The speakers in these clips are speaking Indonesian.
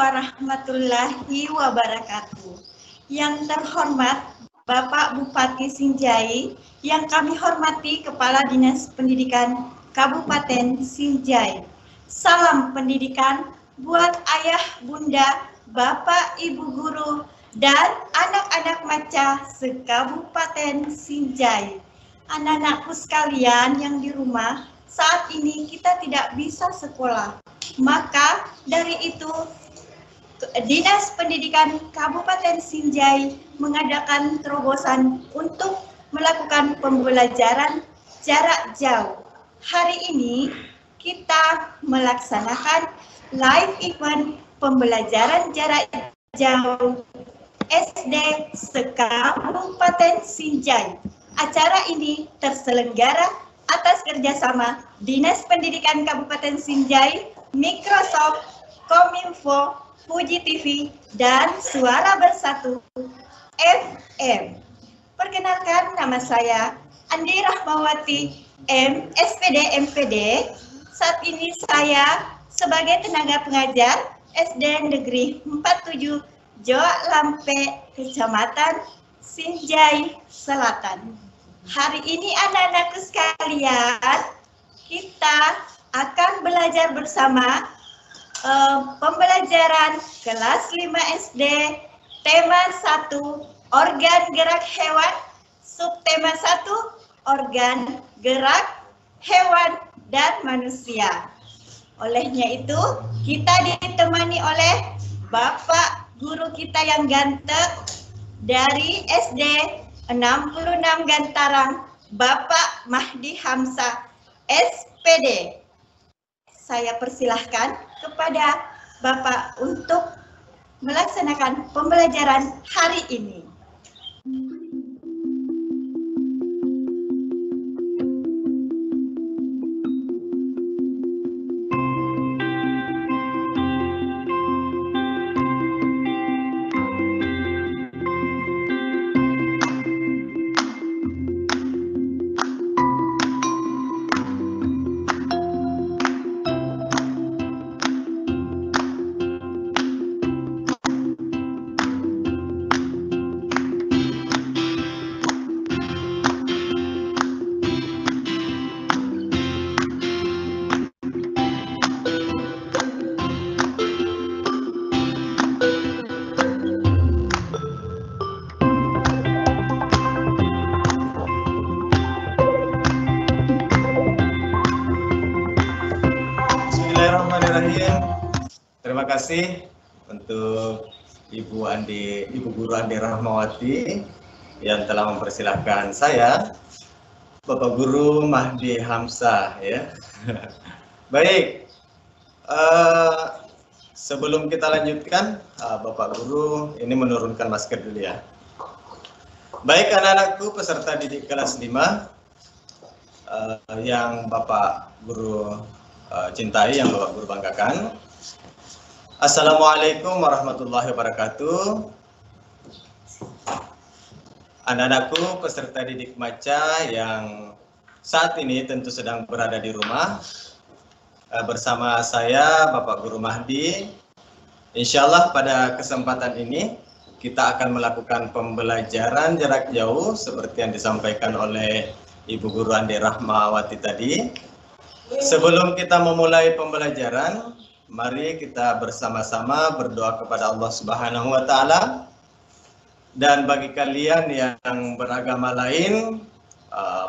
warahmatullahi wabarakatuh. Yang terhormat Bapak Bupati Sinjai, yang kami hormati Kepala Dinas Pendidikan Kabupaten Sinjai. Salam pendidikan buat ayah, bunda, bapak, ibu guru, dan anak-anak maca se-Kabupaten Sinjai. Anak-anakku sekalian yang di rumah, saat ini kita tidak bisa sekolah. Maka dari itu, Dinas Pendidikan Kabupaten Sinjai mengadakan terobosan untuk melakukan pembelajaran jarak jauh. Hari ini kita melaksanakan live event pembelajaran jarak jauh SD se-Kabupaten Sinjai. Acara ini terselenggara atas kerjasama Dinas Pendidikan Kabupaten Sinjai, Microsoft, Kominfo, Fuji TV, dan Suara Bersatu FM. Perkenalkan, nama saya Andi Rahmawati, SPD MPD. Saat ini saya sebagai tenaga pengajar SD Negeri 47 Joa Lampe, Kecamatan Sinjai Selatan. Hari ini anak-anakku sekalian, kita akan belajar bersama pembelajaran kelas 5 SD, tema 1, organ gerak hewan, subtema 1, organ gerak hewan dan manusia. Olehnya itu, kita ditemani oleh Bapak Guru kita yang ganteng dari SD 66 Gantarang, Bapak Mahdi Hamzah, SPD. Saya persilahkan kepada Bapak untuk melaksanakan pembelajaran hari ini. Terima kasih untuk Ibu Guru Andi Rahmawati yang telah mempersilahkan saya, Bapak Guru Mahdi Hamzah, ya. Baik, sebelum kita lanjutkan, Bapak Guru ini menurunkan masker dulu ya. Baik anak-anakku peserta didik kelas 5 yang Bapak Guru cintai, yang Bapak Guru banggakan. Assalamualaikum warahmatullahi wabarakatuh. Anak-anakku peserta didik maca yang saat ini tentu sedang berada di rumah bersama saya Bapak Guru Mahdi. Insya Allah pada kesempatan ini kita akan melakukan pembelajaran jarak jauh seperti yang disampaikan oleh Ibu Guru Andi Rahmawati tadi. Sebelum kita memulai pembelajaran, mari kita bersama-sama berdoa kepada Allah Subhanahu wa Ta'ala. Dan bagi kalian yang beragama lain,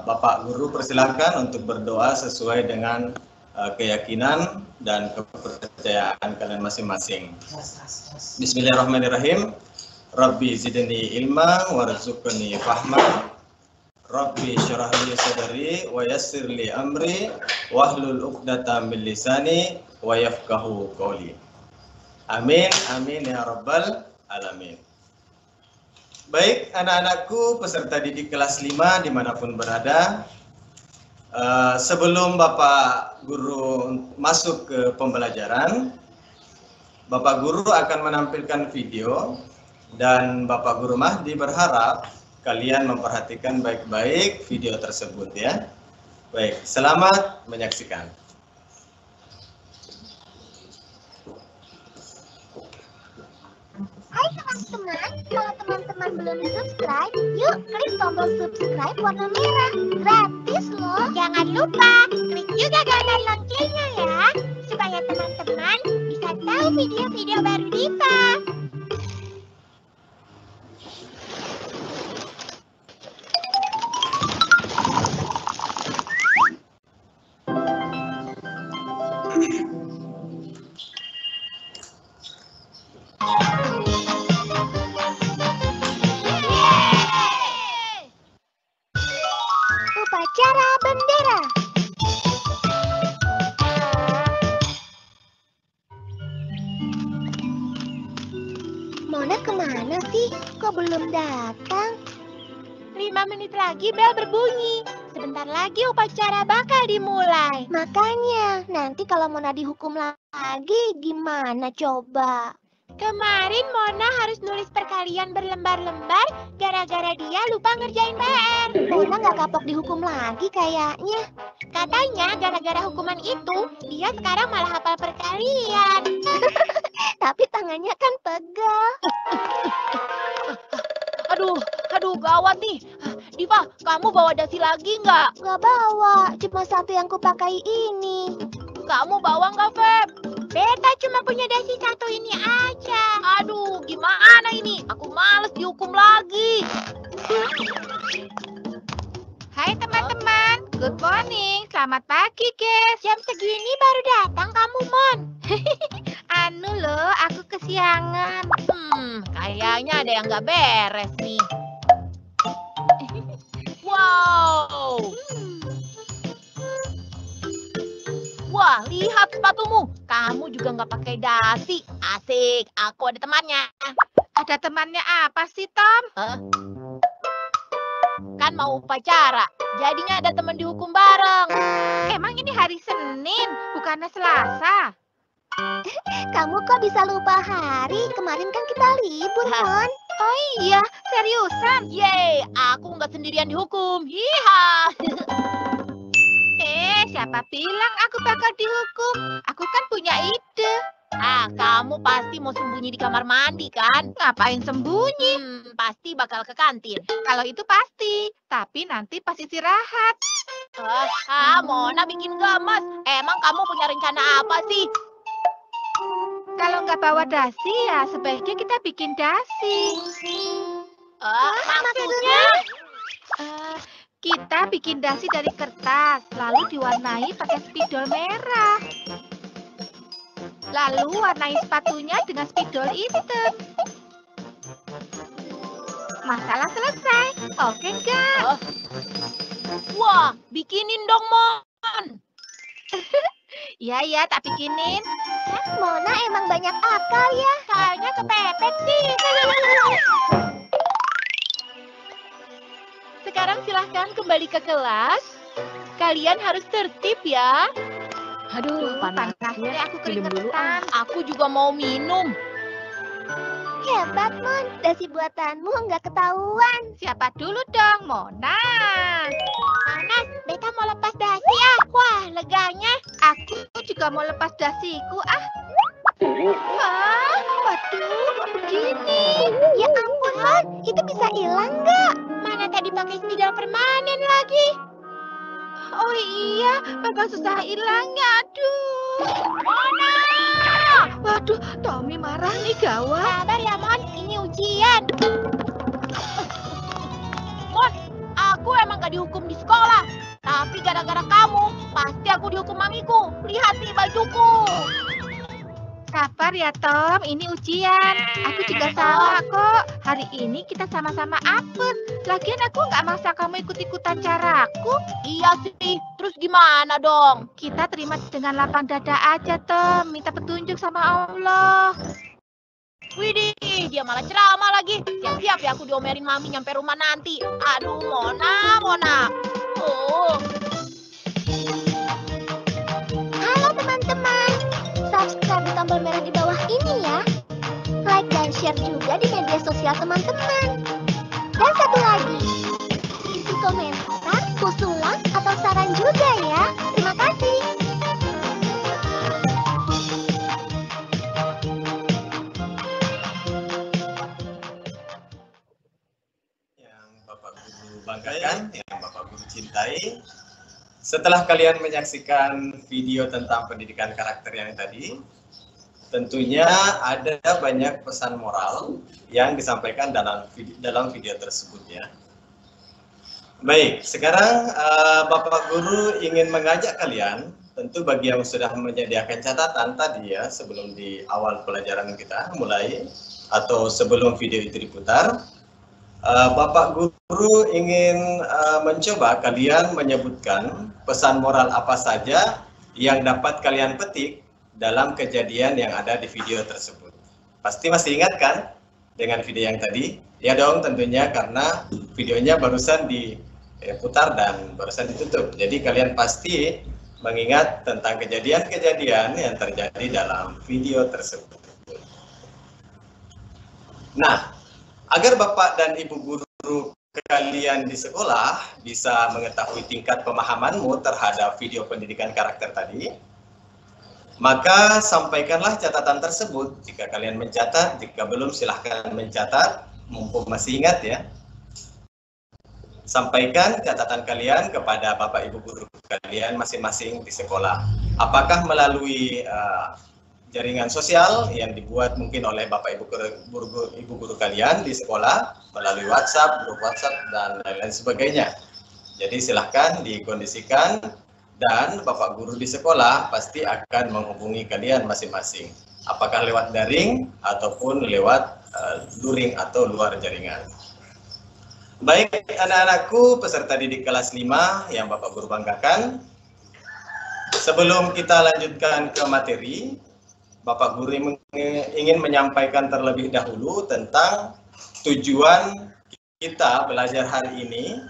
Bapak Guru persilakan untuk berdoa sesuai dengan keyakinan dan kepercayaan kalian masing-masing. Bismillahirrahmanirrahim. Rabbi zidni ilma warzuqni fahma. Rabbi syrah li sadri wa yassir li amri wahlul 'uqdatam min lisani wa yafqahu qawli. Amin, amin ya rabbal alamin. Baik anak-anakku peserta didik kelas 5 dimanapun berada, sebelum Bapak Guru masuk ke pembelajaran, Bapak Guru akan menampilkan video dan Bapak Guru Mahdi berharap kalian memperhatikan baik-baik video tersebut ya. Baik, selamat menyaksikan. yang belum subscribe, yuk klik tombol subscribe warna merah. Gratis loh. Jangan lupa klik juga gambar loncengnya ya, supaya teman-teman bisa tahu video-video baru Diva. Upacara bendera. Mona kemana sih? Kok belum datang? 5 menit lagi bel berbunyi. Sebentar lagi upacara bakal dimulai. Makanya, nanti kalau Mona dihukum lagi, gimana coba? Kemarin Mona harus nulis perkalian berlembar-lembar gara-gara dia lupa ngerjain PR. Mona nggak kapok dihukum lagi kayaknya. Katanya gara-gara hukuman itu, dia sekarang malah hafal perkalian. Tapi tangannya kan pegal. Aduh, gawat nih. Diva, kamu bawa dasi lagi nggak? Nggak bawa, cuma satu yang kupakai ini. Kamu bawa nggak, Feb? Beta cuma punya dasi satu ini aja. Aduh, gimana ini? Aku males dihukum lagi. Hai teman-teman, good morning, selamat pagi guys. Jam segini baru datang kamu, Mon. Anu loh, aku kesiangan. Kayaknya ada yang nggak beres nih. Wow. Wah, lihat sepatumu. Kamu juga nggak pakai dasi. Asik, aku ada temannya. Ada temannya apa sih, Tom? Kan mau upacara, jadinya ada teman dihukum bareng. Emang ini hari Senin, bukannya Selasa? Kamu kok bisa lupa hari? Kemarin kan kita libur, Mon. Oh iya, seriusan? Yeay, aku nggak sendirian dihukum. Hiha. Siapa bilang aku bakal dihukum? Aku kan punya ide. Kamu pasti mau sembunyi di kamar mandi kan? Ngapain sembunyi? Pasti bakal ke kantin. Kalau itu pasti, tapi nanti pas istirahat. Mona bikin gemes. Emang kamu punya rencana apa sih? Kalau nggak bawa dasi ya sebaiknya kita bikin dasi. Maksudnya? Kita bikin dasi dari kertas, lalu diwarnai pakai spidol merah. Lalu warnai sepatunya dengan spidol hitam. Masalah selesai. Oke nggak? Wah, bikinin dong, Mon. Ya, tak bikinin. Mona emang banyak akal ya. Kayaknya kepepet sih. Sekarang silahkan kembali ke kelas. Kalian harus tertib ya. Aduh, panasnya aku keringetan. Aku juga mau minum. Hebat, Mon. Dasi buatanmu nggak ketahuan. Siapa dulu dong, Mona? Panas, Beta mau lepas dasi ah. Wah, leganya. Aku juga mau lepas dasiku ah. Waduh, kok begini? Ya ampun, Mon. Itu bisa hilang nggak? Mana tadi pakai spidol permanen lagi? Oh iya, bakal susah hilangnya. Aduh. Mona! Waduh, Tommy marah nih, gawat. Sabar ya, Mon. Ini ujian. Mon, aku emang gak dihukum di sekolah. Tapi gara-gara kamu, pasti aku dihukum mamiku. Lihat nih bajuku. Sabar ya, Tom. Ini ujian. Aku juga sama kok. Hari ini kita sama-sama apes. Lagian aku nggak maksa kamu ikut-ikutan caraku. Iya sih. Terus gimana dong? Kita terima dengan lapang dada aja, Tom. Minta petunjuk sama Allah. Widih, dia malah ceramah lagi. Siap-siap ya aku diomelin mami nyampe rumah nanti. Aduh, Mona. Halo teman-teman. Subscribe di tombol merah di bawah ini ya. Like dan share juga di media sosial teman-teman. Dan satu lagi, isi komentar, usulan, atau saran juga ya. Terima kasih. banggakan, yang Bapak Guru cintai. Setelah kalian menyaksikan video tentang pendidikan karakter yang tadi, tentunya ada banyak pesan moral yang disampaikan dalam video tersebut ya. Baik, sekarang Bapak Guru ingin mengajak kalian, tentu bagi yang sudah menyediakan catatan tadi ya, sebelum di awal pelajaran kita mulai, atau sebelum video itu diputar, Bapak Guru ingin mencoba kalian menyebutkan pesan moral apa saja yang dapat kalian petik dalam kejadian yang ada di video tersebut. Pasti masih ingat kan dengan video yang tadi? Ya dong tentunya, karena videonya barusan diputar dan barusan ditutup. Jadi kalian pasti mengingat tentang kejadian-kejadian yang terjadi dalam video tersebut. Nah, agar Bapak dan Ibu Guru kalian di sekolah bisa mengetahui tingkat pemahamanmu terhadap video pendidikan karakter tadi, maka sampaikanlah catatan tersebut. Jika kalian mencatat, jika belum silahkan mencatat, mumpung masih ingat ya. Sampaikan catatan kalian kepada Bapak Ibu Guru kalian masing-masing di sekolah. Apakah melalui jaringan sosial yang dibuat mungkin oleh Bapak Ibu Guru kalian di sekolah, melalui WhatsApp, grup WhatsApp, dan lain-lain sebagainya. Jadi silahkan dikondisikan, dan Bapak Guru di sekolah pasti akan menghubungi kalian masing-masing. Apakah lewat daring ataupun lewat luring atau luar jaringan. Baik anak-anakku peserta didik kelas 5 yang Bapak Guru banggakan, sebelum kita lanjutkan ke materi, Bapak Guru ingin menyampaikan terlebih dahulu tentang tujuan kita belajar hari ini,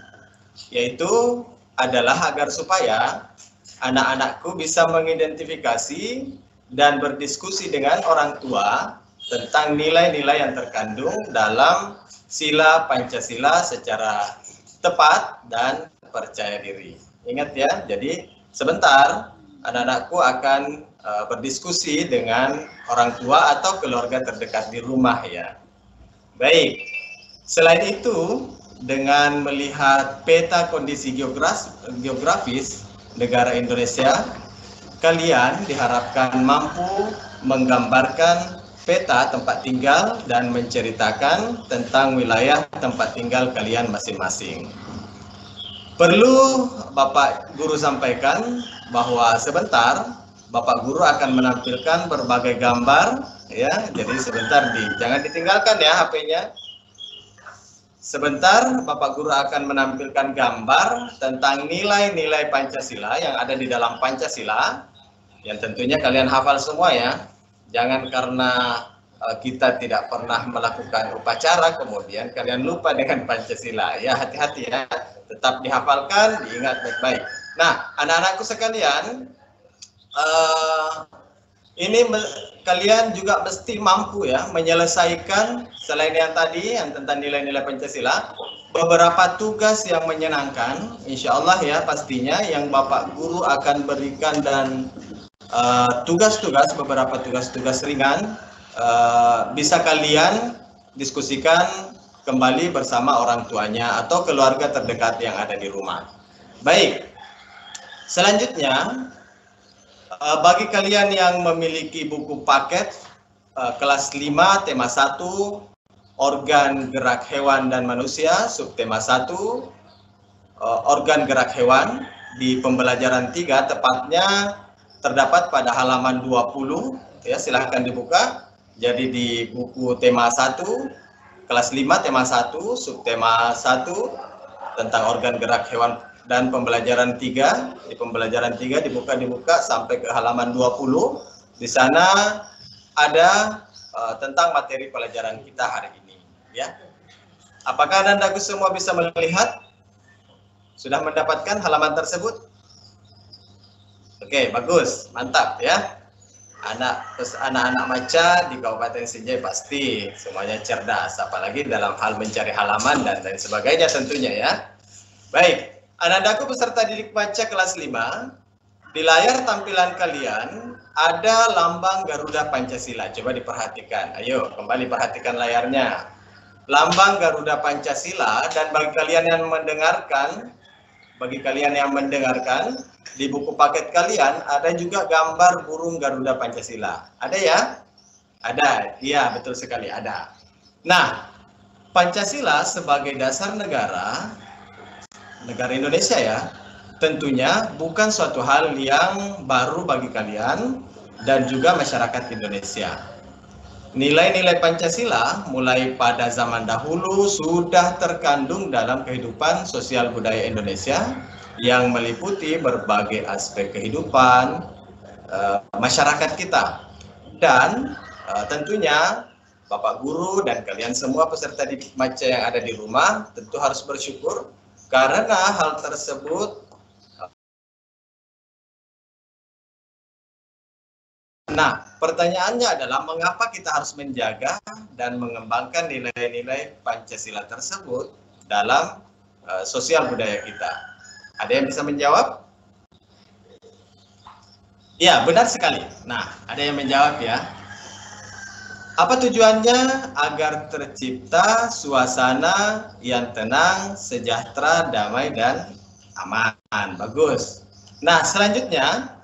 yaitu adalah agar supaya anak-anakku bisa mengidentifikasi dan berdiskusi dengan orang tua tentang nilai-nilai yang terkandung dalam sila Pancasila secara tepat dan percaya diri. Ingat ya, jadi sebentar anak-anakku akan berdiskusi dengan orang tua atau keluarga terdekat di rumah ya. Baik, selain itu dengan melihat peta kondisi geografis negara Indonesia, kalian diharapkan mampu menggambarkan peta tempat tinggal dan menceritakan tentang wilayah tempat tinggal kalian masing-masing. Perlu Bapak Guru sampaikan bahwa sebentar Bapak Guru akan menampilkan berbagai gambar ya. Jadi sebentar jangan ditinggalkan ya HP-nya. Sebentar Bapak Guru akan menampilkan gambar tentang nilai-nilai Pancasila yang ada di dalam Pancasila, yang tentunya kalian hafal semua ya. Jangan karena kita tidak pernah melakukan upacara kemudian kalian lupa dengan Pancasila ya. Hati-hati ya, tetap dihafalkan, diingat baik-baik. Nah anak-anakku sekalian, ini kalian juga mesti mampu ya menyelesaikan, selain yang tadi yang tentang nilai-nilai Pancasila, beberapa tugas yang menyenangkan, insya Allah ya pastinya, yang Bapak Guru akan berikan, dan beberapa tugas-tugas ringan bisa kalian diskusikan kembali bersama orang tuanya atau keluarga terdekat yang ada di rumah. Baik, selanjutnya bagi kalian yang memiliki buku paket kelas 5 tema 1 organ gerak hewan dan manusia, subtema 1 organ gerak hewan, di pembelajaran 3 tepatnya terdapat pada halaman 20 ya, silahkan dibuka. Jadi di buku tema 1 kelas 5 tema 1 subtema 1 tentang organ gerak hewan dan pembelajaran 3, di pembelajaran 3 dibuka sampai ke halaman 20. Di sana ada tentang materi pelajaran kita hari ini ya. Apakah anak-anakku semua bisa melihat? Sudah mendapatkan halaman tersebut? Oke, bagus, mantap ya. Anak-anak maca di Kabupaten Sinjai pasti semuanya cerdas, apalagi dalam hal mencari halaman dan lain sebagainya tentunya ya. Baik, anak-anakku peserta didik baca kelas 5, di layar tampilan kalian ada lambang Garuda Pancasila. Coba diperhatikan. Ayo, kembali perhatikan layarnya. lambang Garuda Pancasila, dan bagi kalian yang mendengarkan di buku paket kalian ada juga gambar burung Garuda Pancasila. Ada ya? Ada. Iya, betul sekali ada. Nah, Pancasila sebagai dasar negara Indonesia ya, tentunya bukan suatu hal yang baru bagi kalian dan juga masyarakat Indonesia. Nilai-nilai Pancasila mulai pada zaman dahulu sudah terkandung dalam kehidupan sosial budaya Indonesia yang meliputi berbagai aspek kehidupan masyarakat kita. Dan tentunya Bapak Guru dan kalian semua peserta didik Maca yang ada di rumah tentu harus bersyukur karena hal tersebut. Nah, pertanyaannya adalah mengapa kita harus menjaga dan mengembangkan nilai-nilai Pancasila tersebut dalam sosial budaya kita? Ada yang bisa menjawab? Ya, benar sekali. Nah, ada yang menjawab ya. Apa tujuannya? Agar tercipta suasana yang tenang, sejahtera, damai, dan aman. Bagus. Nah, selanjutnya,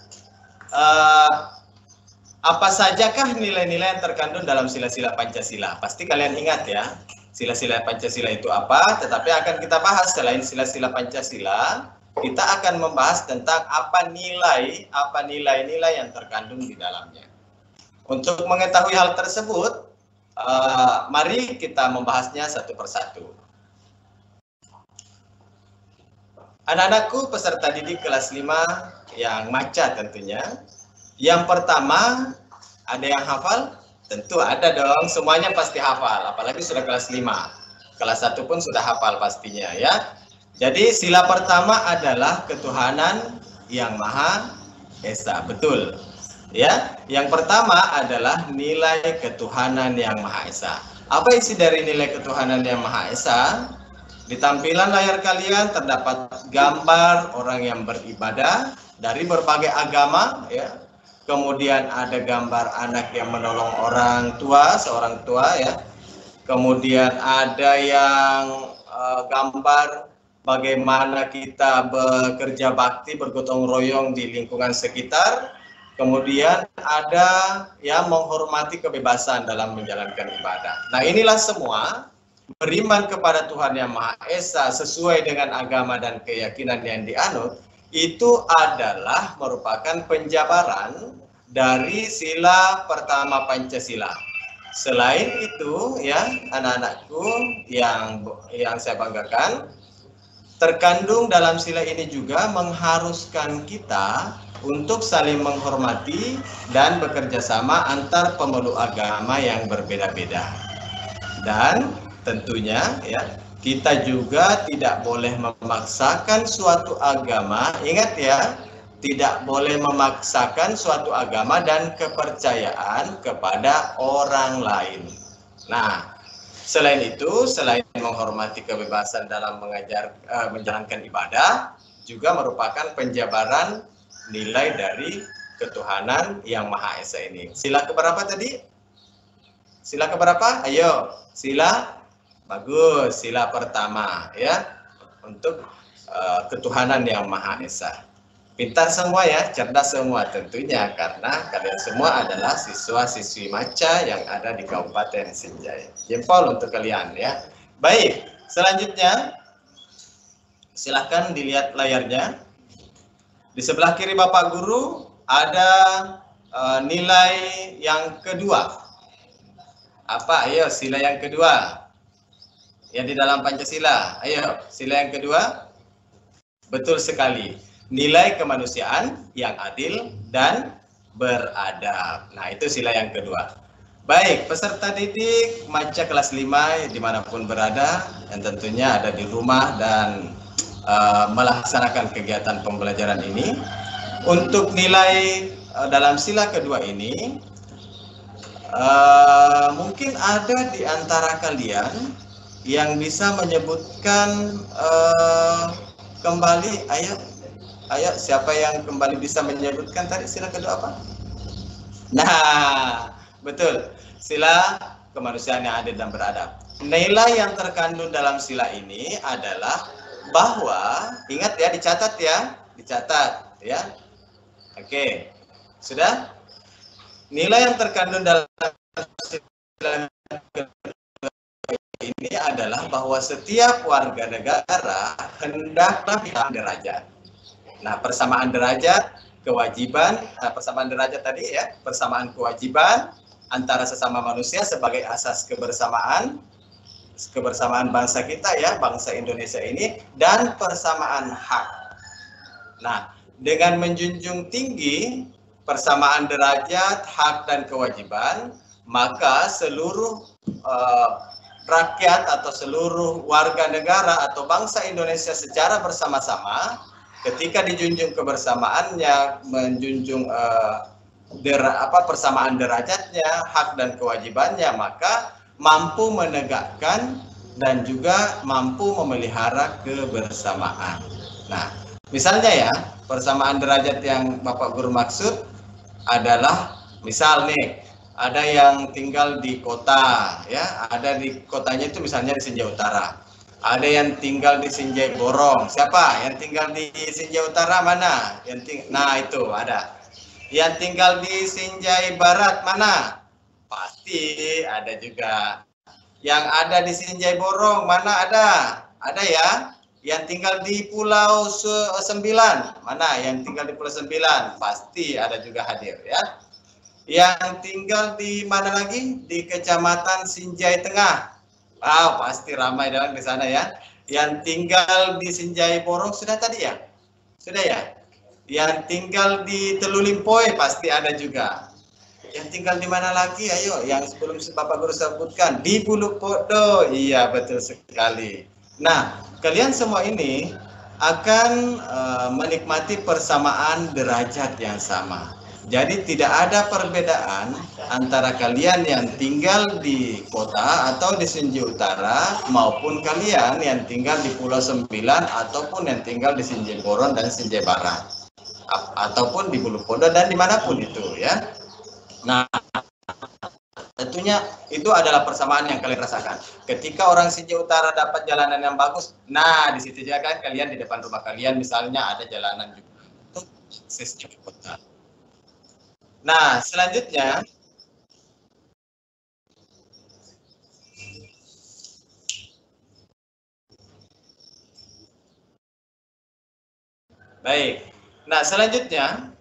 apa sajakah nilai-nilai yang terkandung dalam sila-sila Pancasila? Pasti kalian ingat ya, sila-sila Pancasila itu apa, tetapi akan kita bahas selain sila-sila Pancasila, kita akan membahas tentang apa nilai-nilai yang terkandung di dalamnya. Untuk mengetahui hal tersebut, mari kita membahasnya satu persatu. Anak-anakku peserta didik kelas 5 yang Maca tentunya. Yang pertama, ada yang hafal? Tentu ada dong, semuanya pasti hafal, apalagi sudah kelas 5. Kelas 1 pun sudah hafal pastinya ya. Jadi sila pertama adalah ketuhanan yang Maha Esa, betul. Ya, yang pertama adalah nilai ketuhanan yang Maha Esa. Apa isi dari nilai ketuhanan yang Maha Esa? Di tampilan layar kalian terdapat gambar orang yang beribadah dari berbagai agama ya. Kemudian ada gambar anak yang menolong orang tua, seorang tua ya. Kemudian ada yang gambar bagaimana kita bekerja bakti, bergotong royong di lingkungan sekitar. Kemudian ada yang menghormati kebebasan dalam menjalankan ibadah. Nah, inilah semua beriman kepada Tuhan Yang Maha Esa sesuai dengan agama dan keyakinan yang dianut. Itu adalah merupakan penjabaran dari sila pertama Pancasila. Selain itu ya anak-anakku yang saya banggakan, terkandung dalam sila ini juga mengharuskan kita untuk saling menghormati dan bekerja sama antar pemeluk agama yang berbeda-beda. Dan tentunya ya kita juga tidak boleh memaksakan suatu agama, ingat ya, tidak boleh memaksakan suatu agama dan kepercayaan kepada orang lain. Nah, selain itu, selain menghormati kebebasan dalam menjalankan ibadah, juga merupakan penjabaran nilai dari ketuhanan yang Maha Esa ini. Sila keberapa tadi? Sila keberapa? Ayo, sila. Bagus, sila pertama ya, untuk ketuhanan yang Maha Esa. Pintar semua ya, cerdas semua tentunya, karena kalian semua adalah siswa-siswi Maca yang ada di Kabupaten Sinjai. Jempol untuk kalian ya. Baik, selanjutnya silahkan dilihat layarnya. Di sebelah kiri Bapak Guru ada nilai yang kedua. Apa? Ayo, sila yang kedua. Yang di dalam Pancasila. Ayo, sila yang kedua. Betul sekali. Nilai kemanusiaan yang adil dan beradab. Nah, itu sila yang kedua. Baik, peserta didik Maca kelas 5 dimanapun berada, dan tentunya ada di rumah dan melaksanakan kegiatan pembelajaran ini. Untuk nilai dalam sila kedua ini, mungkin ada di antara kalian yang bisa menyebutkan kembali, ayo siapa yang kembali bisa menyebutkan tadi sila kedua apa? Nah, betul, sila kemanusiaan yang adil dan beradab. nilai yang terkandung dalam sila ini adalah bahwa, ingat ya, dicatat ya. Oke, sudah? Nilai yang terkandung dalam sila ini adalah bahwa setiap warga negara hendaklah paham derajat. Nah, persamaan derajat, kewajiban, persamaan derajat tadi ya, persamaan kewajiban antara sesama manusia sebagai asas kebersamaan bangsa kita ya, bangsa Indonesia ini, dan persamaan hak. Nah, dengan menjunjung tinggi persamaan derajat, hak, dan kewajiban, maka seluruh rakyat atau seluruh warga negara atau bangsa Indonesia secara bersama-sama, ketika dijunjung kebersamaannya, menjunjung persamaan derajatnya, hak dan kewajibannya, maka mampu menegakkan dan juga mampu memelihara kebersamaan. Nah, misalnya ya, persamaan derajat yang Bapak Guru maksud adalah, misal nih, ada yang tinggal di kota, ya, ada di kotanya itu misalnya di Sinjai Utara. Ada yang tinggal di Sinjai Borong. Siapa yang tinggal di Sinjai Utara mana? Nah itu ada. Yang tinggal di Sinjai Barat mana? Pasti ada juga. Yang ada di Sinjai Borong mana ada? Ada ya. Yang tinggal di Pulau 9 mana? Yang tinggal di Pulau 9 pasti ada juga hadir ya. Yang tinggal di mana lagi? Di Kecamatan Sinjai Tengah. Pasti ramai dalam di sana ya. Yang tinggal di Sinjai Borong sudah tadi ya? Sudah ya? Yang tinggal di Telulimpoy pasti ada juga. Yang tinggal di mana lagi? Ayo, yang sebelum Bapak Guru sebutkan. Di Bulu Podo. Iya, betul sekali. Nah, kalian semua ini akan menikmati persamaan derajat yang sama. Jadi tidak ada perbedaan antara kalian yang tinggal di kota atau di Sinjai Utara maupun kalian yang tinggal di Pulau 9 ataupun yang tinggal di Sinjai Borong dan Sinjai Barat ataupun di Bulu Podo dan dimanapun itu ya. Nah, tentunya itu adalah persamaan yang kalian rasakan. Ketika orang Sinjai Utara dapat jalanan yang bagus, nah di situ juga kan kalian di depan rumah kalian misalnya ada jalanan juga untuk aksesnya ke kota. Nah, selanjutnya baik. Nah, selanjutnya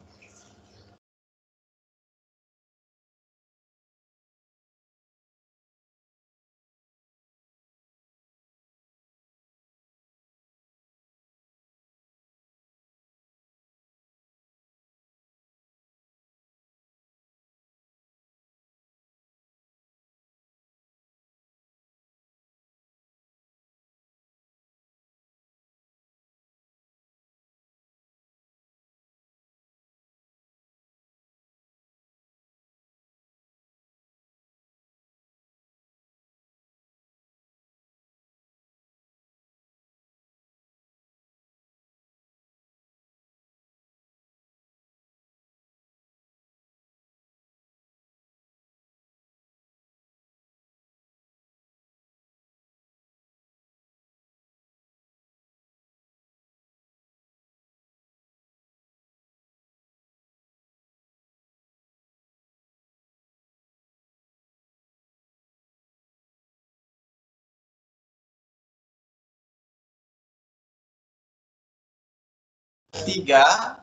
tiga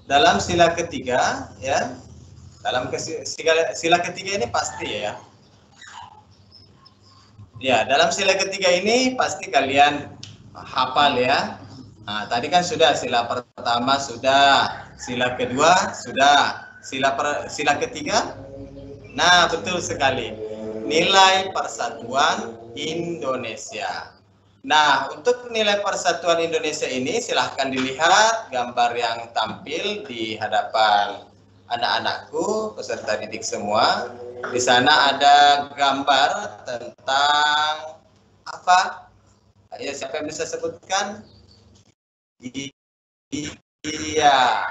dalam sila ketiga ya, dalam sila ketiga ini pasti ya. Ya, dalam sila ketiga ini pasti kalian hafal ya. Nah, tadi kan sudah sila pertama sudah, sila kedua sudah, sila ketiga. Nah, betul sekali. Nilai Persatuan Indonesia. Nah, untuk nilai Persatuan Indonesia ini silahkan dilihat gambar yang tampil di hadapan anak-anakku, peserta didik semua. Di sana ada gambar tentang apa? Ayo, siapa yang bisa sebutkan? Iya.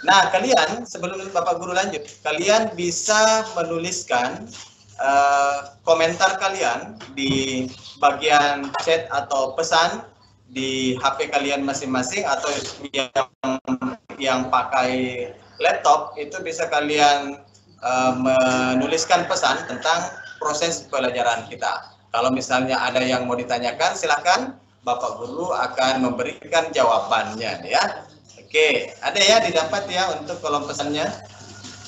Nah, kalian sebelum Bapak Guru lanjut, kalian bisa menuliskan komentar kalian di bagian chat atau pesan di HP kalian masing-masing, atau yang pakai laptop itu bisa kalian menuliskan pesan tentang proses pelajaran kita. Kalau misalnya ada yang mau ditanyakan, silahkan Bapak Guru akan memberikan jawabannya ya. Oke, ada ya didapat ya untuk kolom pesannya.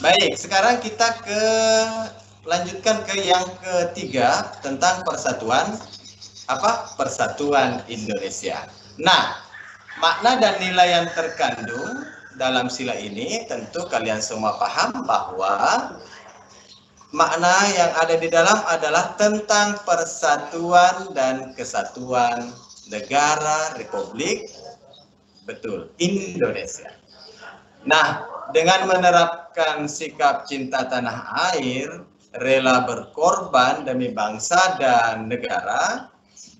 Baik, sekarang kita lanjutkan ke yang ketiga tentang persatuan Persatuan Indonesia. Nah, makna dan nilai yang terkandung dalam sila ini tentu kalian semua paham bahwa makna yang ada di dalam adalah tentang persatuan dan kesatuan negara Republik Indonesia. Nah, dengan menerapkan sikap cinta tanah air, rela berkorban demi bangsa dan negara,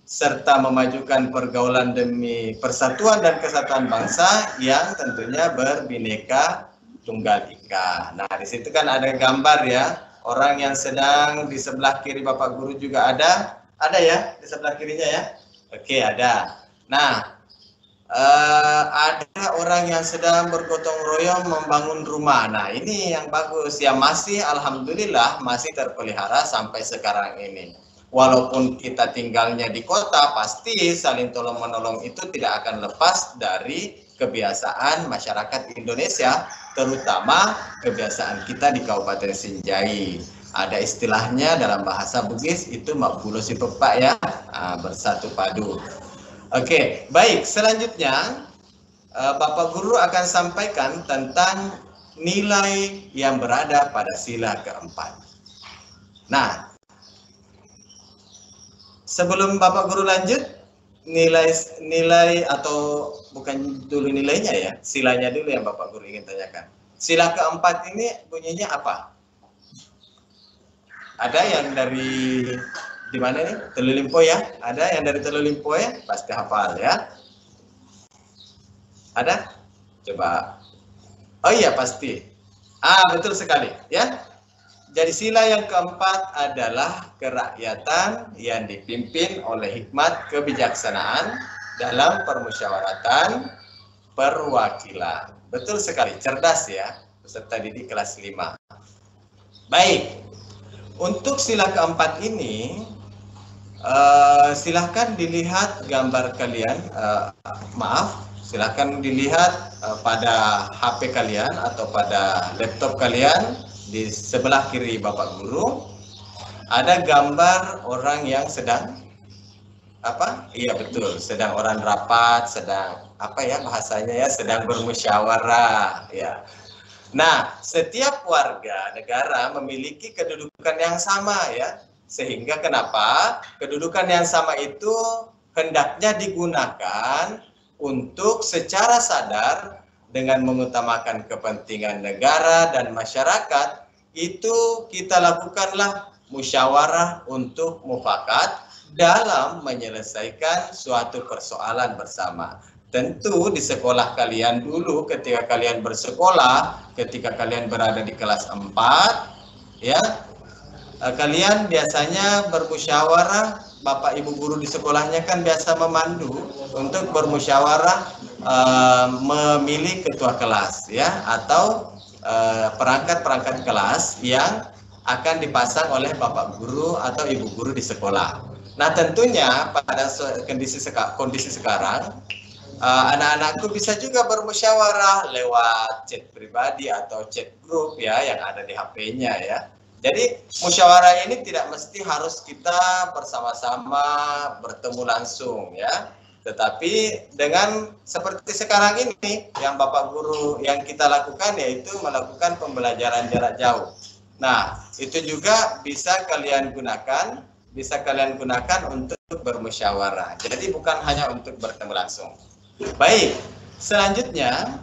serta memajukan pergaulan demi persatuan dan kesatuan bangsa yang tentunya berbineka tunggal ika. Nah, di situ kan ada gambar ya, orang yang sedang di sebelah kiri Bapak Guru juga ada ya di sebelah kirinya ya. Oke, ada. Nah, ada orang yang sedang bergotong royong membangun rumah. Nah, ini yang bagus ya, masih alhamdulillah masih terpelihara sampai sekarang ini. Walaupun kita tinggalnya di kota, pasti saling tolong-menolong itu tidak akan lepas dari kebiasaan masyarakat Indonesia, terutama kebiasaan kita di Kabupaten Sinjai. Ada istilahnya dalam bahasa Bugis itu makbulo si pepak ya, bersatu padu. Oke, baik, selanjutnya Bapak Guru akan sampaikan tentang nilai yang berada pada sila keempat. Nah, sebelum Bapak Guru lanjut, nilai atau bukan dulu nilainya ya, silanya dulu yang Bapak Guru ingin tanyakan. Sila keempat ini bunyinya apa? Ada yang dari di mana nih? Telulimpo ya? Ada yang dari Telulimpo ya? Pasti hafal ya? Ada? Coba. Oh iya pasti. Betul sekali ya. Jadi sila yang keempat adalah kerakyatan yang dipimpin oleh hikmat kebijaksanaan dalam permusyawaratan perwakilan. Betul sekali, cerdas ya peserta didik kelas 5. Baik. Untuk sila keempat ini, silahkan dilihat gambar kalian, silahkan dilihat pada HP kalian atau pada laptop kalian di sebelah kiri Bapak Guru. Ada gambar orang yang sedang Iya betul, sedang orang rapat, sedang bahasanya ya, sedang bermusyawarah ya. Nah, setiap warga negara memiliki kedudukan yang sama ya. Sehingga kenapa kedudukan yang sama itu hendaknya digunakan untuk secara sadar dengan mengutamakan kepentingan negara dan masyarakat, itu kita lakukanlah musyawarah untuk mufakat dalam menyelesaikan suatu persoalan bersama. Tentu di sekolah kalian dulu, ketika kalian bersekolah, ketika kalian berada di kelas 4, ya, kalian biasanya bermusyawarah, Bapak Ibu guru di sekolahnya kan biasa memandu untuk bermusyawarah memilih ketua kelas, ya, atau perangkat-perangkat kelas yang akan dipasang oleh Bapak guru atau Ibu guru di sekolah. Nah, tentunya pada kondisi sekarang, anak-anakku bisa juga bermusyawarah lewat chat pribadi atau chat grup ya yang ada di HP-nya ya. Jadi musyawarah ini tidak mesti harus kita bersama-sama bertemu langsung ya. Tetapi dengan seperti sekarang ini yang Bapak guru yang kita lakukan yaitu melakukan pembelajaran jarak jauh. Nah, itu juga bisa kalian gunakan untuk bermusyawarah. Jadi bukan hanya untuk bertemu langsung. Baik, selanjutnya,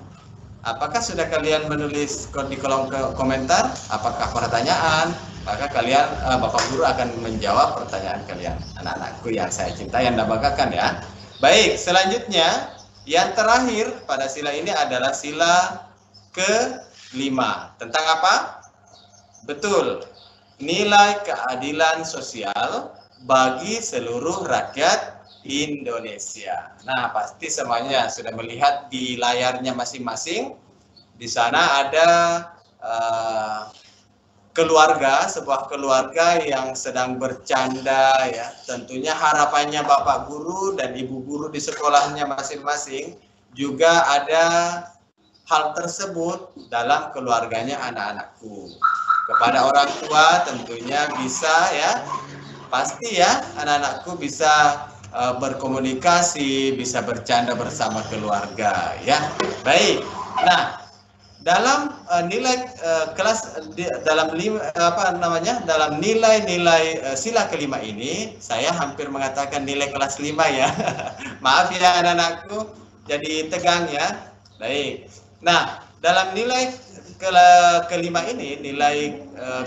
apakah sudah kalian menulis di kolom komentar? Apakah pertanyaan? Maka kalian, Bapak Guru akan menjawab pertanyaan kalian, anak-anakku yang saya cinta, yang banggakan ya. Baik, selanjutnya, yang terakhir pada sila ini adalah sila ke-5. Tentang apa? Betul, nilai keadilan sosial bagi seluruh rakyat Indonesia. Nah, pasti semuanya sudah melihat di layarnya masing-masing. Di sana ada keluarga, sebuah keluarga yang sedang bercanda ya. Tentunya harapannya Bapak guru dan Ibu guru di sekolahnya masing-masing juga ada hal tersebut dalam keluarganya anak-anakku. Kepada orang tua tentunya bisa ya, pasti ya anak-anakku bisa berkomunikasi, bisa bercanda bersama keluarga ya. Baik. Nah, dalam nilai kelas dalam dalam nilai-nilai sila kelima ini saya hampir mengatakan nilai kelas 5 ya. Maaf ya anak-anakku, jadi tegang ya. Baik. Nah, dalam nilai kelima ini, nilai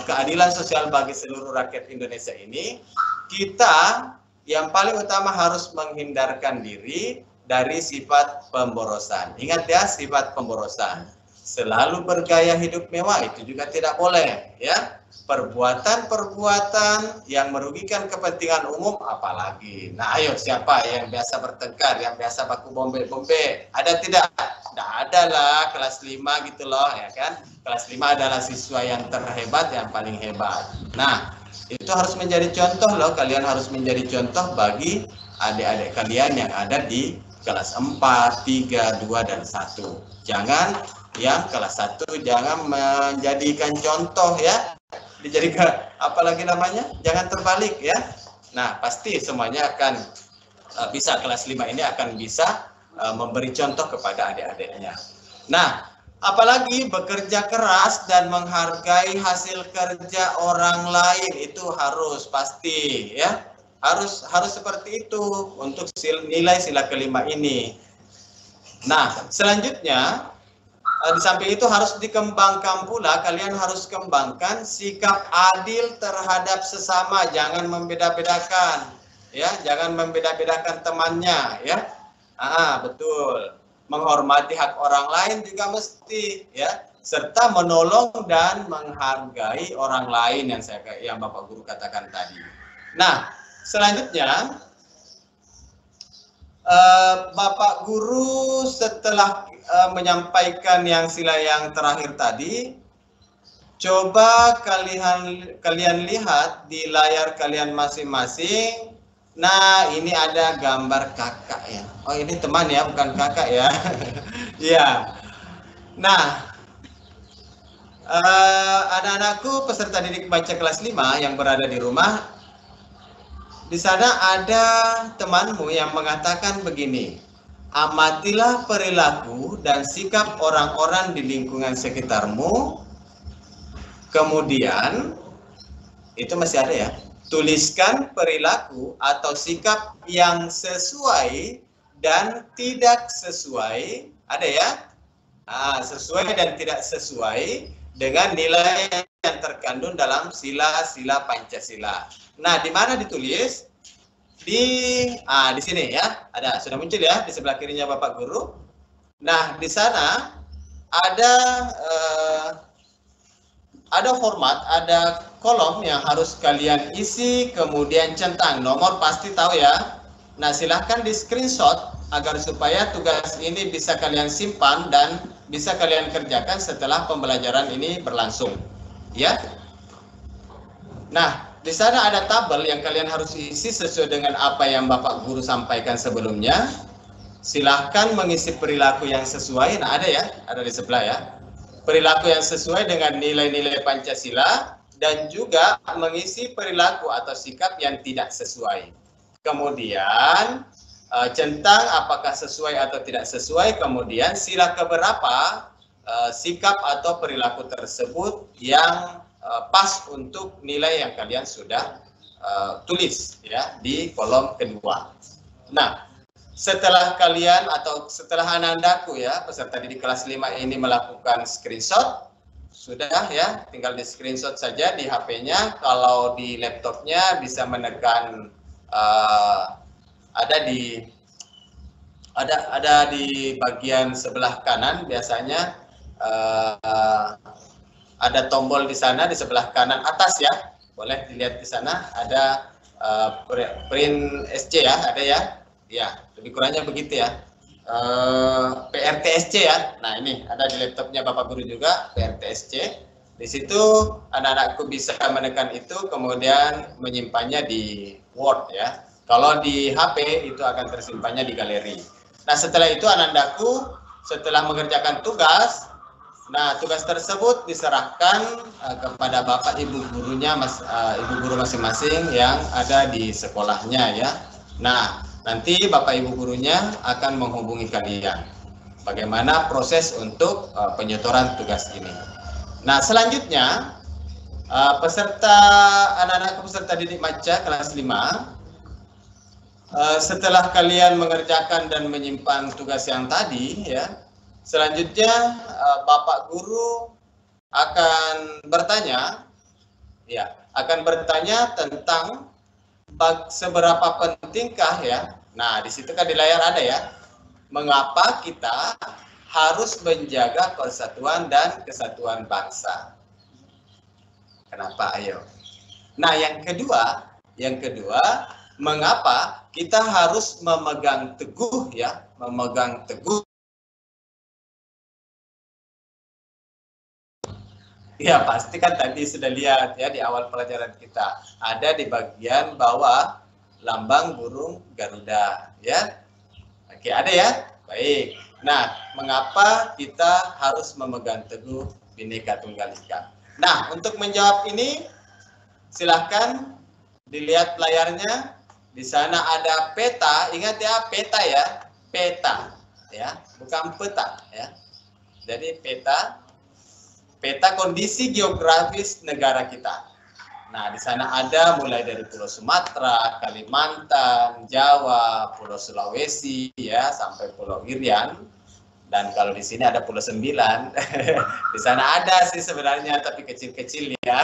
keadilan sosial bagi seluruh rakyat Indonesia ini, kita yang paling utama harus menghindarkan diri dari sifat pemborosan. Ingat ya, sifat pemborosan. Selalu bergaya hidup mewah itu juga tidak boleh ya. Perbuatan-perbuatan yang merugikan kepentingan umum apalagi. Nah, ayo siapa yang biasa bertengkar, yang biasa baku bombe-bombe? Ada tidak? Tidak ada lah, kelas 5 gitu loh ya kan. Kelas 5 adalah siswa yang terhebat, yang paling hebat. Nah, itu harus menjadi contoh loh, kalian harus menjadi contoh bagi adik-adik kalian yang ada di kelas 4, 3, 2, dan 1. Jangan yang kelas 1 jangan menjadikan contoh ya, dijadikan apalagi namanya, jangan terbalik ya. Nah, pasti semuanya akan bisa, kelas 5 ini akan bisa memberi contoh kepada adik-adiknya. Nah, apalagi bekerja keras dan menghargai hasil kerja orang lain itu harus pasti ya, harus seperti itu untuk nilai sila kelima ini. Nah, selanjutnya di samping itu harus dikembangkan pula, kalian harus kembangkan sikap adil terhadap sesama, jangan membeda-bedakan ya, jangan membeda-bedakan temannya ya. Betul. Menghormati hak orang lain juga mesti ya, serta menolong dan menghargai orang lain yang Bapak Guru katakan tadi. Nah, selanjutnya Bapak Guru setelah menyampaikan yang sila yang terakhir tadi, coba kalian lihat di layar kalian masing-masing. Nah, ini ada gambar kakak ya. Oh, ini teman ya, bukan kakak ya. Ya. Nah, anak-anakku peserta didik baca kelas 5 yang berada di rumah, di sana ada temanmu yang mengatakan begini, amatilah perilaku dan sikap orang-orang di lingkungan sekitarmu. Kemudian, itu masih ada ya, tuliskan perilaku atau sikap yang sesuai dan tidak sesuai, ada ya, sesuai dan tidak sesuai dengan nilai yang terkandung dalam sila-sila Pancasila. Nah, di mana ditulis? Di sini ya, ada, sudah muncul ya di sebelah kirinya Bapak Guru. Nah, di sana ada format, ada kolom yang harus kalian isi, kemudian centang nomor, pasti tahu ya. Nah, silahkan di screenshot agar supaya tugas ini bisa kalian simpan dan bisa kalian kerjakan setelah pembelajaran ini berlangsung ya. Nah, di sana ada tabel yang kalian harus isi sesuai dengan apa yang Bapak Guru sampaikan sebelumnya. Silahkan mengisi perilaku yang sesuai. Nah, ada ya, ada di sebelah ya. Perilaku yang sesuai dengan nilai-nilai Pancasila dan juga mengisi perilaku atau sikap yang tidak sesuai. Kemudian centang apakah sesuai atau tidak sesuai. Kemudian sila keberapa sikap atau perilaku tersebut yang pas untuk nilai yang kalian sudah tulis ya di kolom kedua. Nah, setelah kalian atau setelah anak-anakku ya peserta didik kelas 5 ini melakukan screenshot, sudah ya, tinggal di screenshot saja di HP-nya. Kalau di laptopnya bisa menekan ada di bagian sebelah kanan biasanya. Ada tombol di sana di sebelah kanan atas ya. boleh dilihat di sana ada print SC ya, ada ya. Ya, lebih kurangnya begitu ya. PRTSC ya. Nah, ini ada di laptopnya Bapak Guru juga, PRTSC. Di situ anak-anakku bisa menekan itu, kemudian menyimpannya di Word ya. Kalau di HP itu akan tersimpannya di galeri. Nah, setelah itu anak-anakku setelah mengerjakan tugas, nah tugas tersebut diserahkan kepada Bapak Ibu gurunya, Ibu guru masing-masing yang ada di sekolahnya ya. Nah, nanti Bapak Ibu gurunya akan menghubungi kalian bagaimana proses untuk penyetoran tugas ini. Nah, selanjutnya anak-anak peserta didik Maca kelas 5, setelah kalian mengerjakan dan menyimpan tugas yang tadi ya, selanjutnya Bapak guru akan bertanya tentang seberapa pentingkah ya. Nah, di situ kan di layar ada ya, mengapa kita harus menjaga persatuan dan kesatuan bangsa. Kenapa? Ayo. Nah, yang kedua, mengapa kita harus memegang teguh ya, Ya, pasti kan tadi sudah lihat ya di awal pelajaran kita. Ada di bagian bawah lambang burung Garuda ya. Oke, ada ya? Baik. Nah, mengapa kita harus memegang teguh Bhinneka Tunggal Ika? Nah, untuk menjawab ini silahkan dilihat layarnya. Di sana ada peta, ingat ya, peta ya. Peta ya, bukan peta ya. Jadi peta kondisi geografis negara kita. Nah, di sana ada mulai dari Pulau Sumatera, Kalimantan, Jawa, Pulau Sulawesi ya, sampai Pulau Irian. Dan kalau di sini ada Pulau 9. Di sana ada sih sebenarnya, tapi kecil-kecil ya.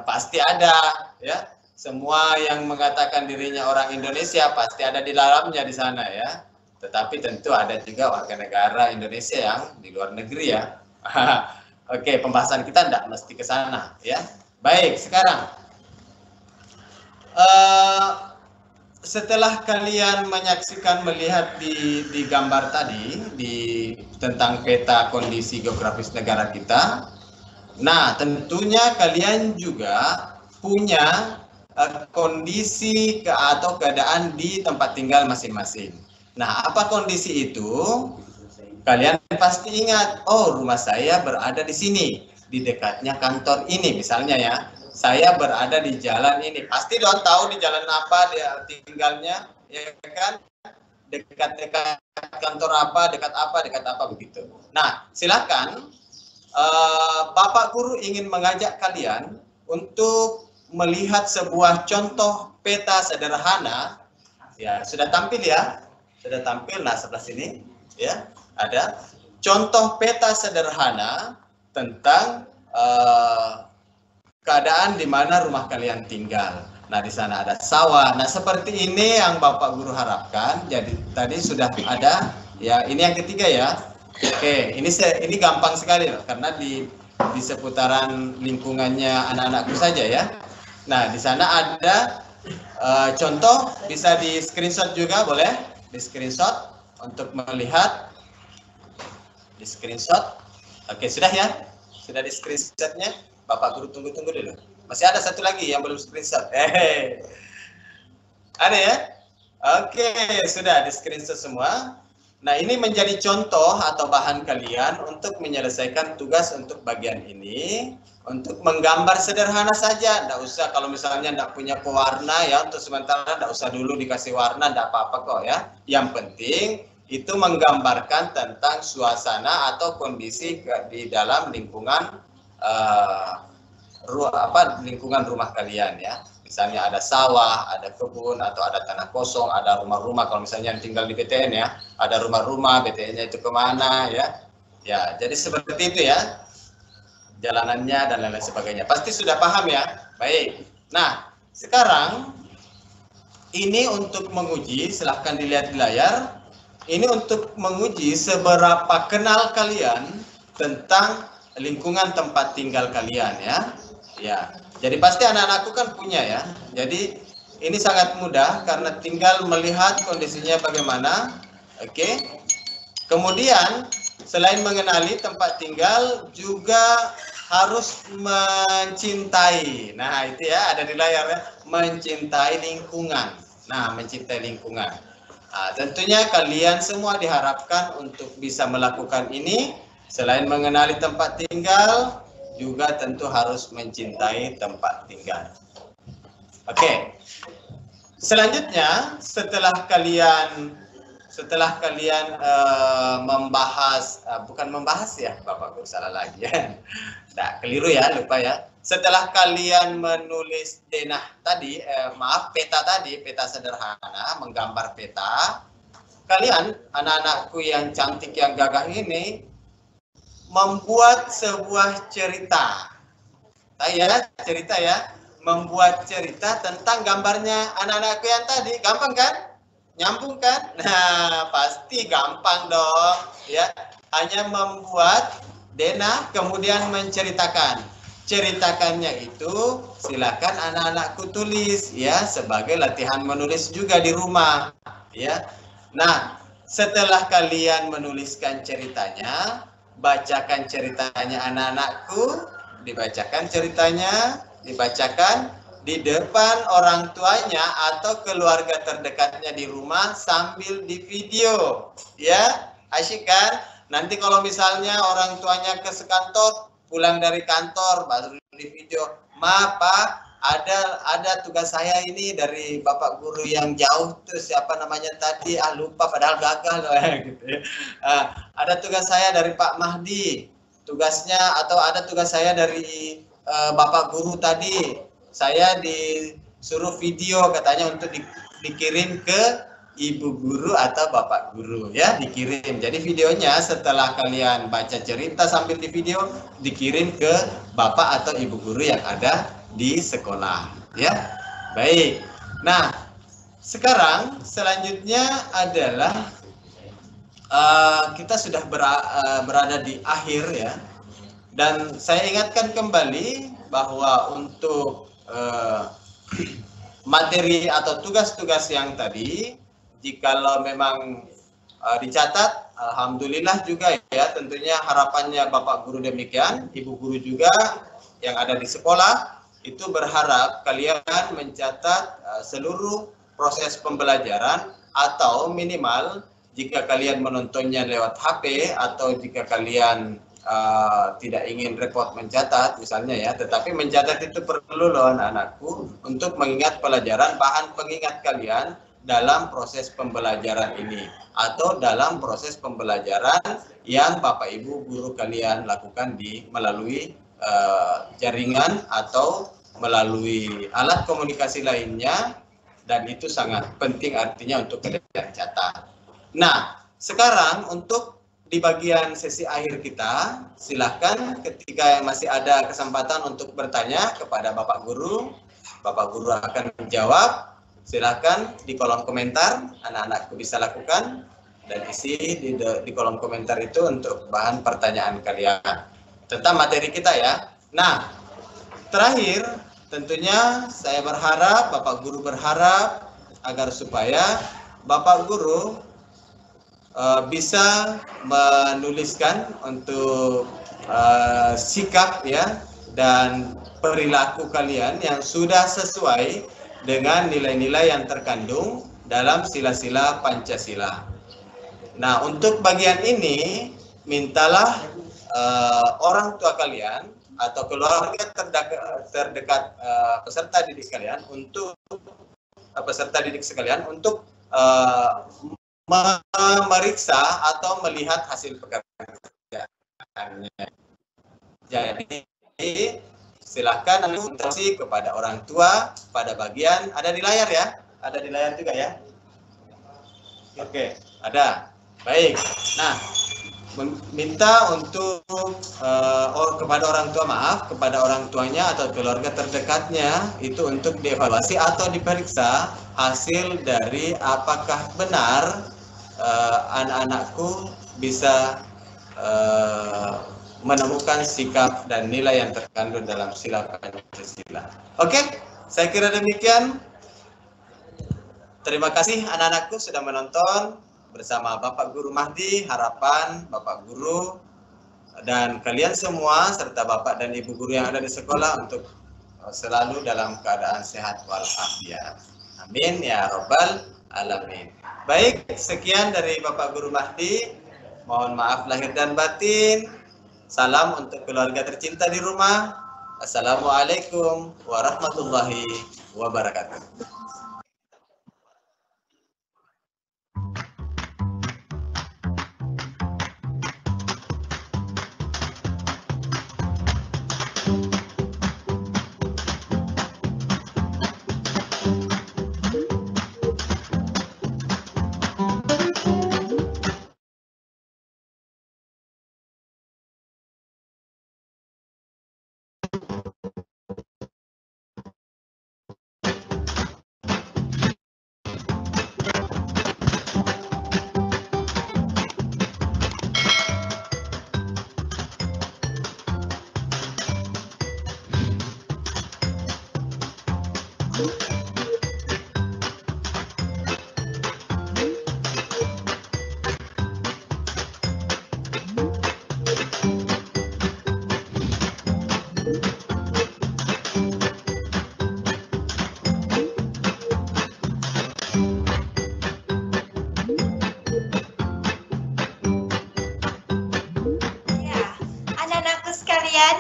Pasti ada ya. Semua yang mengatakan dirinya orang Indonesia pasti ada di dalamnya di sana ya. Tetapi tentu ada juga warga negara Indonesia yang di luar negeri ya. Oke, pembahasan kita tidak mesti ke sana ya. Baik, sekarang setelah kalian melihat di gambar tadi tentang peta kondisi geografis negara kita, nah tentunya kalian juga punya kondisi atau keadaan di tempat tinggal masing-masing. Nah, apa kondisi itu? Kalian pasti ingat, oh rumah saya berada di sini, di dekatnya kantor ini misalnya ya. Saya berada di jalan ini, pasti dong tahu di jalan apa dia tinggalnya, ya kan? Dekat-dekat kantor apa, dekat apa begitu. Nah, silakan Bapak Guru ingin mengajak kalian untuk melihat sebuah contoh peta sederhana. Ya, sudah tampil ya? Sudah tampil, nah sebelah sini ya. Ada contoh peta sederhana tentang keadaan di mana rumah kalian tinggal. Nah, di sana ada sawah. Nah, seperti ini yang Bapak Guru harapkan. Jadi tadi sudah ada ya, ini yang ketiga ya. Oke, ini gampang sekali loh, karena di seputaran lingkungannya anak-anakku saja ya. Nah, di sana ada contoh, bisa di screenshot juga boleh, di screenshot untuk melihat. Di screenshot. Oke, sudah ya? Sudah di screenshotnya? Bapak Guru tunggu dulu. Masih ada satu lagi yang belum screenshot. Ada ya? Oke, sudah di screenshot semua. Nah, ini menjadi contoh atau bahan kalian untuk menyelesaikan tugas untuk bagian ini. Untuk menggambar sederhana saja. Nggak usah, kalau misalnya nggak punya pewarna ya, untuk sementara nggak usah dulu dikasih warna, nggak apa-apa kok ya. Yang penting itu menggambarkan tentang suasana atau kondisi di dalam lingkungan lingkungan rumah kalian ya. Misalnya ada sawah, ada kebun, atau ada tanah kosong, ada rumah-rumah. Kalau misalnya yang tinggal di BTN ya, ada rumah-rumah, BTN-nya itu kemana ya. Ya, jadi seperti itu ya, jalanannya dan lain-lain sebagainya. Pasti sudah paham ya? Baik. Nah, sekarang ini untuk menguji, silahkan dilihat di layar. Ini untuk menguji seberapa kenal kalian tentang lingkungan tempat tinggal kalian ya. Ya, Jadi pasti anak-anakku kan punya ya. Jadi ini sangat mudah karena tinggal melihat kondisinya bagaimana. Oke. Kemudian selain mengenali tempat tinggal juga harus mencintai. Nah, itu ya ada di layar ya, mencintai lingkungan. Nah, mencintai lingkungan. Nah, tentunya kalian semua diharapkan untuk bisa melakukan ini. Selain mengenali tempat tinggal, juga tentu harus mencintai tempat tinggal. Oke. Selanjutnya, setelah kalian membahas, bukan membahas ya, Bapak Guru salah lagi ya. Nah, keliru ya, lupa ya. Setelah kalian menulis denah tadi, peta tadi, peta sederhana, menggambar peta, kalian, anak-anakku yang cantik, yang gagah ini, membuat sebuah cerita. Cerita ya. Membuat cerita tentang gambarnya anak-anakku yang tadi. Gampang kan? Nyambung kan? Nah, pasti gampang dong. Ya, hanya membuat denah, kemudian menceritakan. Ceritakannya itu silakan anak-anakku tulis ya, sebagai latihan menulis juga di rumah. Ya. Nah, setelah kalian menuliskan ceritanya, bacakan ceritanya anak-anakku, dibacakan ceritanya, dibacakan di depan orang tuanya atau keluarga terdekatnya di rumah sambil di video. Ya, asyik kan? Nanti kalau misalnya orang tuanya ke kantor, pulang dari kantor baru di video, "Ma, Pak, ada tugas saya ini dari Bapak Guru yang jauh tuh, siapa namanya tadi, lupa padahal gagal gitu ya. Ada tugas saya dari Pak Mahdi, tugasnya, atau ada tugas saya dari Bapak Guru tadi, saya disuruh video katanya untuk dikirim ke Ibu Guru atau Bapak Guru ya, dikirim. Jadi videonya setelah kalian baca cerita sambil di video, dikirim ke Bapak atau Ibu Guru yang ada di sekolah ya. Baik. Nah, sekarang selanjutnya adalah kita sudah berada di akhir ya. Dan saya ingatkan kembali bahwa untuk materi atau tugas-tugas yang tadi, jikalau memang dicatat, alhamdulillah juga ya, tentunya harapannya Bapak Guru demikian, Ibu Guru juga yang ada di sekolah, itu berharap kalian mencatat seluruh proses pembelajaran, atau minimal jika kalian menontonnya lewat HP, atau jika kalian tidak ingin repot mencatat misalnya ya, tetapi mencatat itu perlu loh anak-anakku, untuk mengingat pelajaran, bahan pengingat kalian dalam proses pembelajaran ini, atau dalam proses pembelajaran yang Bapak Ibu Guru kalian lakukan melalui jaringan atau melalui alat komunikasi lainnya, dan itu sangat penting artinya untuk kalian catat. Nah, sekarang untuk di bagian sesi akhir kita, silahkan ketika masih ada kesempatan untuk bertanya kepada Bapak Guru akan menjawab. Silahkan di kolom komentar, anak-anakku bisa lakukan, dan isi di kolom komentar itu untuk bahan pertanyaan kalian tentang materi kita ya. Nah, terakhir tentunya saya berharap, Bapak Guru berharap agar supaya Bapak Guru bisa menuliskan untuk sikap ya dan perilaku kalian yang sudah sesuai dengan nilai-nilai yang terkandung dalam sila-sila Pancasila. Nah, untuk bagian ini mintalah orang tua kalian atau keluarga terdekat peserta didik sekalian untuk memeriksa atau melihat hasil pekerjaannya. Jadi silahkan konsultasi kepada orang tua pada bagian ada di layar ya, ada di layar juga ya. Oke, ada. Baik. Nah, minta untuk kepada orang tua, kepada orang tuanya atau keluarga terdekatnya itu untuk dievaluasi atau diperiksa hasil dari apakah benar anak-anakku bisa menemukan sikap dan nilai yang terkandung dalam sila Pancasila. Oke, saya kira demikian. Terima kasih anak-anakku sudah menonton bersama Bapak Guru Mahdi. Harapan Bapak Guru dan kalian semua serta Bapak dan Ibu Guru yang ada di sekolah untuk selalu dalam keadaan sehat walafiat. Amin ya Rabbal Alamin. Baik, sekian dari Bapak Guru Mahdi. Mohon maaf lahir dan batin. Salam untuk keluarga tercinta di rumah. Assalamualaikum warahmatullahi wabarakatuh.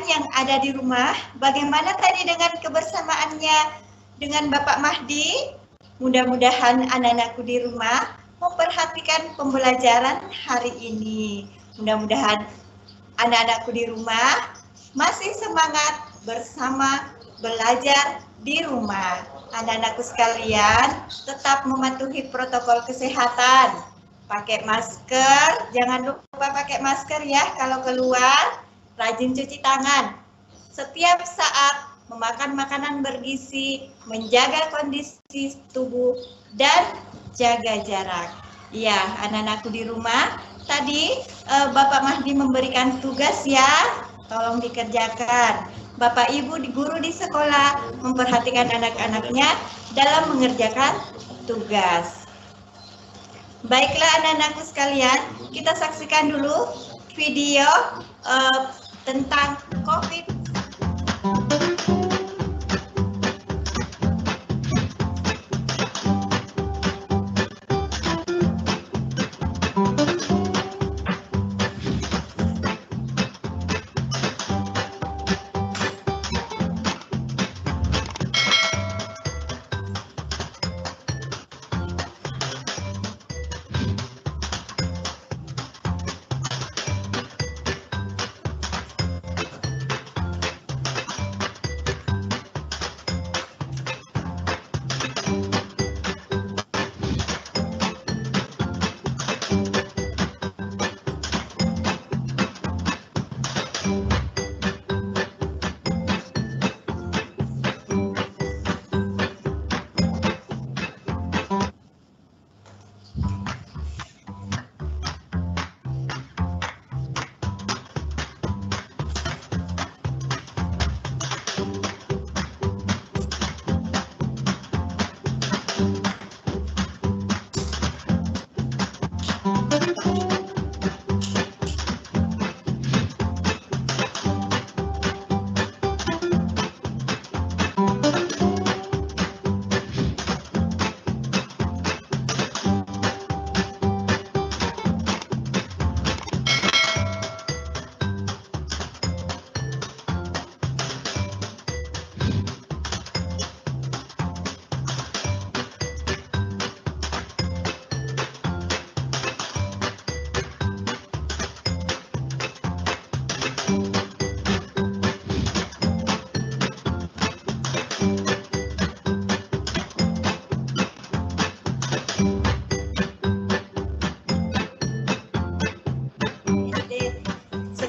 Yang ada di rumah, bagaimana tadi dengan kebersamaannya dengan Bapak Mahdi? Mudah-mudahan anak-anakku di rumah memperhatikan pembelajaran hari ini. Mudah-mudahan anak-anakku di rumah masih semangat bersama belajar di rumah. Anak-anakku sekalian tetap mematuhi protokol kesehatan. Pakai masker, jangan lupa pakai masker ya kalau keluar. Rajin cuci tangan. Setiap saat memakan makanan bergizi, menjaga kondisi tubuh, dan jaga jarak. Ya, anak-anakku di rumah, tadi Bapak Mahdi memberikan tugas ya, tolong dikerjakan. Bapak Ibu guru di sekolah memperhatikan anak-anaknya dalam mengerjakan tugas. Baiklah anak-anakku sekalian, kita saksikan dulu video tentang COVID.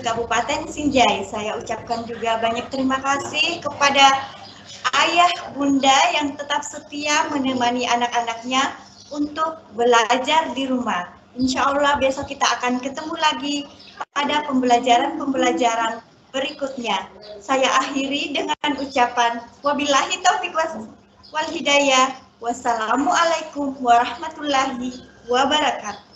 Kabupaten Sinjai. Saya ucapkan juga banyak terima kasih kepada ayah bunda yang tetap setia menemani anak-anaknya untuk belajar di rumah. Insya Allah besok kita akan ketemu lagi pada pembelajaran-pembelajaran berikutnya. Saya akhiri dengan ucapan wabillahi taufiq wal hidayah. Wassalamualaikum warahmatullahi wabarakatuh.